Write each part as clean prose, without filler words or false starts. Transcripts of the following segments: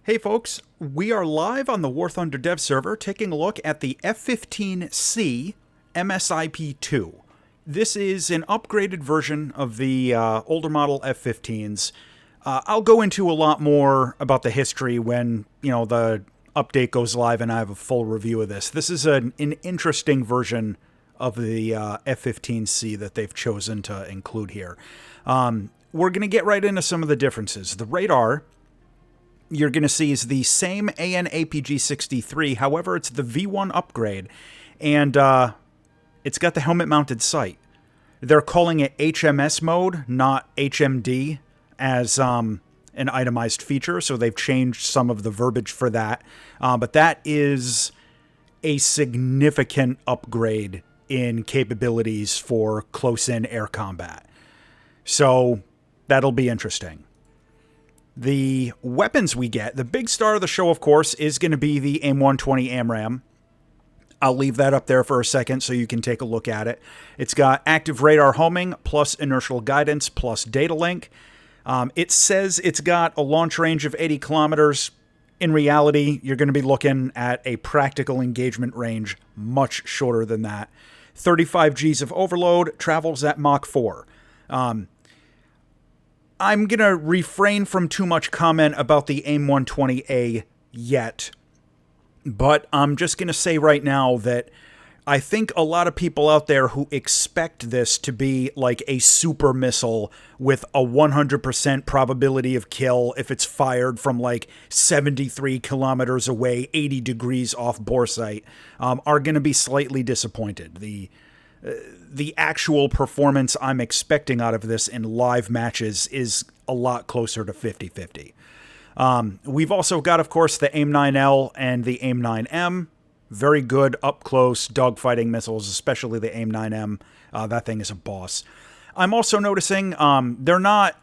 Hey folks, we are live on the War Thunder dev server taking a look at the F-15C MSIP II. This is an upgraded version of the older model F-15s. I'll go into a lot more about the history when, the update goes live and I have a full review of this. This is an interesting version of the F-15C that they've chosen to include here. We're going to get right into some of the differences. The radar you're going to see is the same AN/APG-63, however, it's the V1 upgrade, and it's got the helmet-mounted sight. They're calling it HMS mode, not HMD, as an itemized feature, so they've changed some of the verbiage for that. But that is a significant upgrade in capabilities for close-in air combat. So that'll be interesting. The weapons we get, the big star of the show, of course, is going to be the AIM-120 AMRAAM. I'll leave that up there for a second so you can take a look at it. It's got active radar homing, plus inertial guidance, plus data link. It says it's got a launch range of 80 kilometers. In reality, you're going to be looking at a practical engagement range much shorter than that. 35 Gs of overload, travels at Mach 4. I'm going to refrain from too much comment about the AIM-120A yet, but I'm just going to say right now that I think a lot of people out there who expect this to be like a super missile with a 100% probability of kill if it's fired from like 73 kilometers away, 80 degrees off bore sight, are going to be slightly disappointed. The actual performance I'm expecting out of this in live matches is a lot closer to 50-50. We've also got, of course, the AIM-9L and the AIM-9M. Very good up-close dogfighting missiles, especially the AIM-9M. That thing is a boss. I'm also noticing they're not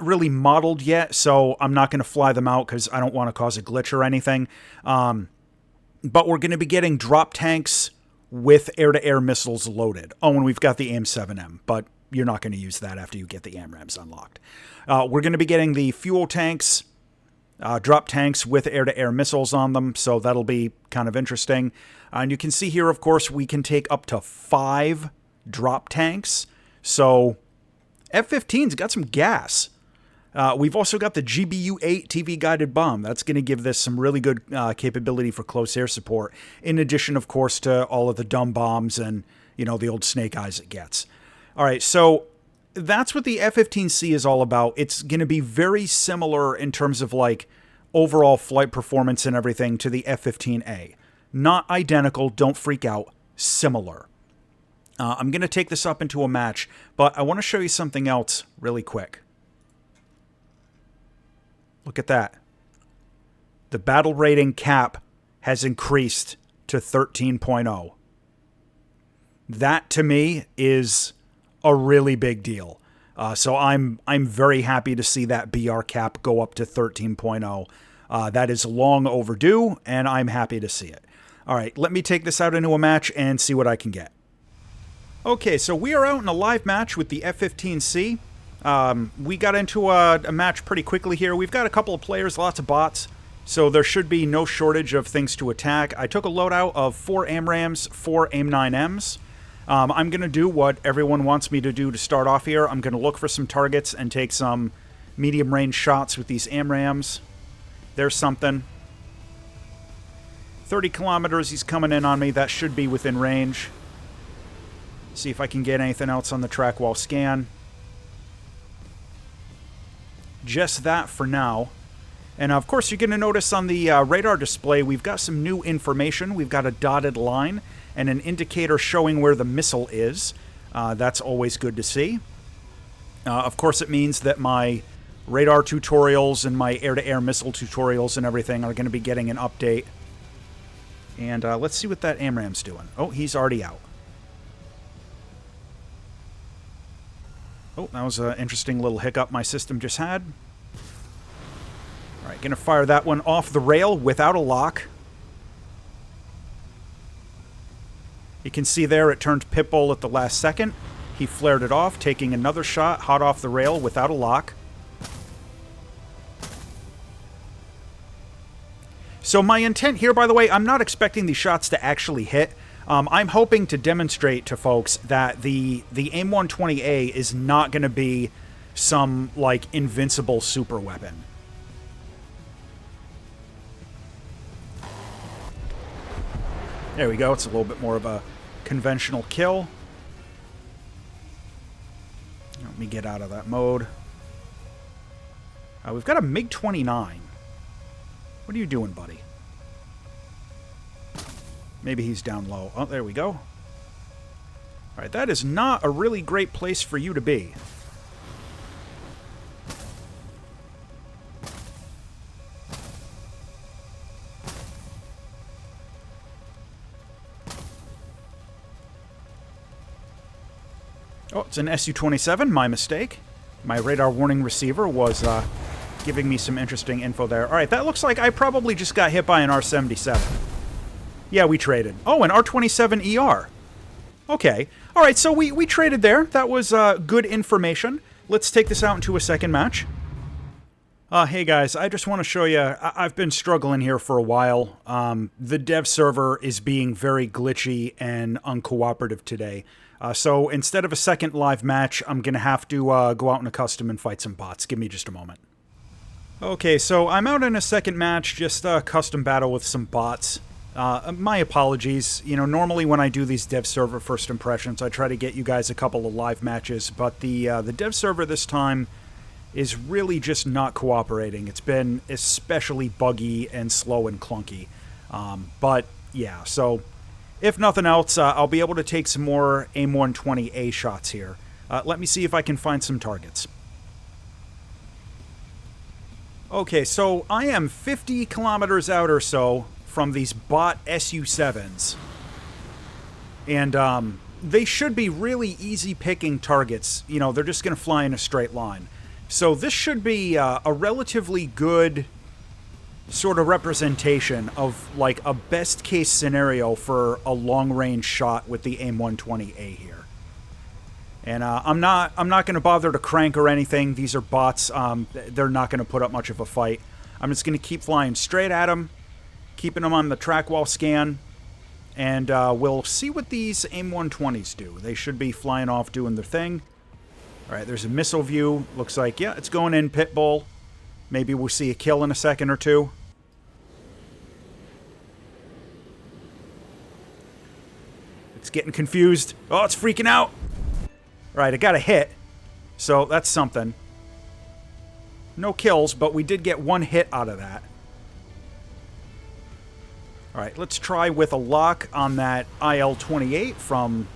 really modeled yet, so I'm not going to fly them out because I don't want to cause a glitch or anything. But we're going to be getting drop tanks with air-to-air missiles loaded. Oh, and we've got the AIM-7M, but you're not going to use that after you get the AMRAAMs unlocked. We're going to be getting the fuel tanks, drop tanks with air-to-air missiles on them, so that'll be kind of interesting. And you can see here, of course, we can take up to 5 drop tanks, so F-15's got some gas. We've also got the GBU-8 TV-guided bomb. That's going to give this some really good capability for close air support, in addition, of course, to all of the dumb bombs and, the old snake eyes it gets. All right, so that's what the F-15C is all about. It's going to be very similar in terms of, like, overall flight performance and everything to the F-15A. Not identical, don't freak out, similar. I'm going to take this up into a match, but I want to show you something else really quick. Look at that. The battle rating cap has increased to 13.0. That, to me, is a really big deal. So I'm very happy to see that BR cap go up to 13.0. That is long overdue, and I'm happy to see it. All right, let me take this out into a match and see what I can get. Okay, so we are out in a live match with the F-15C. We got into a match pretty quickly here. We've got a couple of players, lots of bots, so there should be no shortage of things to attack. I took a loadout of 4 AMRAAMs, 4 AIM-9Ms. I'm going to do what everyone wants me to do to start off here. I'm going to look for some targets and take some medium-range shots with these AMRAAMs. There's something. 30 kilometers, he's coming in on me. That should be within range. See if I can get anything else on the track while scan. Just that for now. And of course, you're going to notice on the radar display, we've got some new information. We've got a dotted line and an indicator showing where the missile is. That's always good to see. Of course, it means that my radar tutorials and my air-to-air missile tutorials and everything are going to be getting an update. And let's see what that AMRAAM's doing. Oh, he's already out. Oh, that was an interesting little hiccup my system just had. All right, going to fire that one off the rail without a lock. You can see there it turned pitbull at the last second. He flared it off, taking another shot hot off the rail without a lock. So my intent here, by the way, I'm not expecting these shots to actually hit. I'm hoping to demonstrate to folks that the AIM-120A is not going to be some, like, invincible super weapon. There we go. It's a little bit more of a conventional kill. Let me get out of that mode. We've got a MiG-29. What are you doing, buddy? Maybe he's down low. Oh, there we go. All right, that is not a really great place for you to be. Oh, it's an Su-27, my mistake. My radar warning receiver was giving me some interesting info there. All right, that looks like I probably just got hit by an R-77. Yeah, we traded. Oh, an R-27ER. Okay. All right, so we traded there. That was good information. Let's take this out into a second match. Hey guys, I just want to show you, I've been struggling here for a while. The dev server is being very glitchy and uncooperative today. So instead of a second live match, I'm going to have to go out in a custom and fight some bots. Give me just a moment. Okay, so I'm out in a second match, just a custom battle with some bots. My apologies. You know, normally when I do these dev server first impressions, I try to get you guys a couple of live matches, but the dev server this time is really just not cooperating. It's been especially buggy and slow and clunky. But yeah, so if nothing else, I'll be able to take some more AIM-120A shots here. Let me see if I can find some targets. Okay, so I am 50 kilometers out or so from these bot Su-7s. And they should be really easy picking targets. You know, they're just going to fly in a straight line. So this should be a relatively good sort of representation of, like, a best-case scenario for a long-range shot with the AIM-120A here. And I'm not going to bother to crank or anything. These are bots. They're not going to put up much of a fight. I'm just going to keep flying straight at them, keeping them on the track while scan, and we'll see what these AIM-120s do. They should be flying off doing their thing. All right, there's a missile view. Looks like, yeah, it's going in Pitbull. Maybe we'll see a kill in a second or two. It's getting confused. Oh, it's freaking out. All right, I got a hit, so that's something. No kills, but we did get one hit out of that. All right, let's try with a lock on that IL-28 from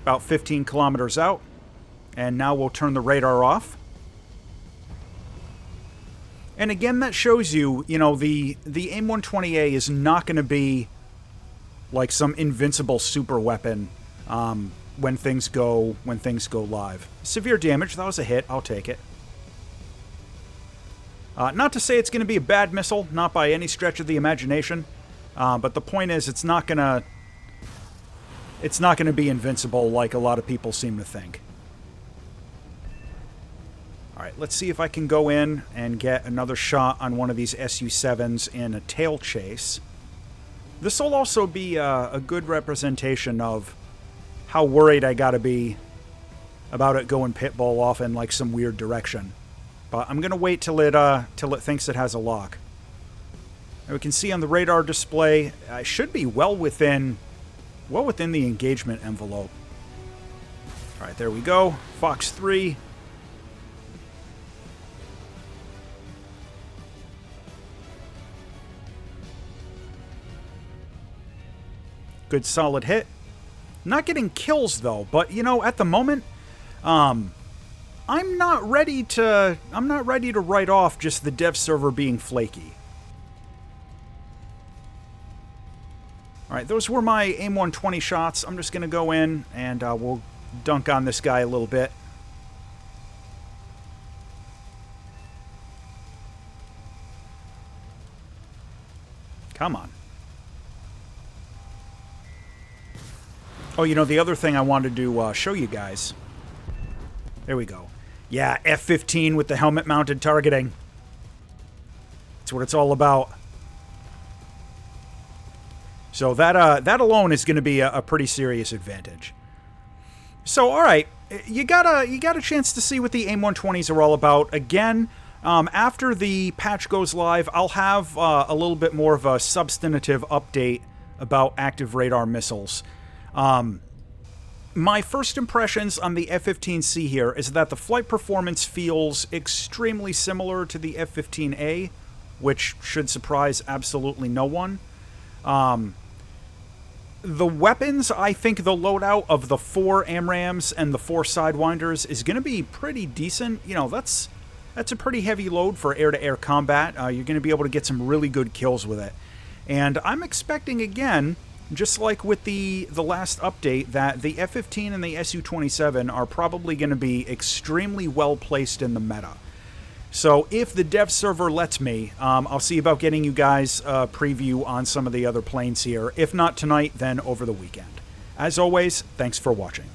about 15 kilometers out. And now we'll turn the radar off. And again, that shows you, you know, the AIM-120A is not going to be like some invincible super weapon when things go live. Severe damage, that was a hit. I'll take it. Not to say it's going to be a bad missile, not by any stretch of the imagination. But the point is, it's not going to be invincible like a lot of people seem to think. All right, let's see if I can go in and get another shot on one of these Su-7s in a tail chase. This will also be a good representation of how worried I gotta be about it going pitbull off in like some weird direction. But I'm gonna wait till it thinks it has a lock. And we can see on the radar display, it should be well within the engagement envelope. All right, there we go. Fox 3. Good solid hit. Not getting kills though, but you know, at the moment, I'm not ready to write off just the dev server being flaky. All right, those were my AIM-120 shots. I'm just going to go in and we'll dunk on this guy a little bit. Come on. Oh, you know, the other thing I wanted to show you guys. There we go. Yeah, F-15 with the helmet-mounted targeting. That's what it's all about. So that alone is going to be a pretty serious advantage. So, all right, you got a chance to see what the AIM-120s are all about. Again, after the patch goes live, I'll have a little bit more of a substantive update about active radar missiles. My first impressions on the F-15C here is that the flight performance feels extremely similar to the F-15A, which should surprise absolutely no one. The weapons, I think the loadout of the 4 AMRAAMs and the 4 Sidewinders is going to be pretty decent. You know, that's a pretty heavy load for air-to-air combat. You're going to be able to get some really good kills with it. And I'm expecting, again, just like with the last update, that the F-15 and the Su-27 are probably going to be extremely well placed in the meta. So if the dev server lets me, I'll see about getting you guys a preview on some of the other planes here. If not tonight, then over the weekend. As always, thanks for watching.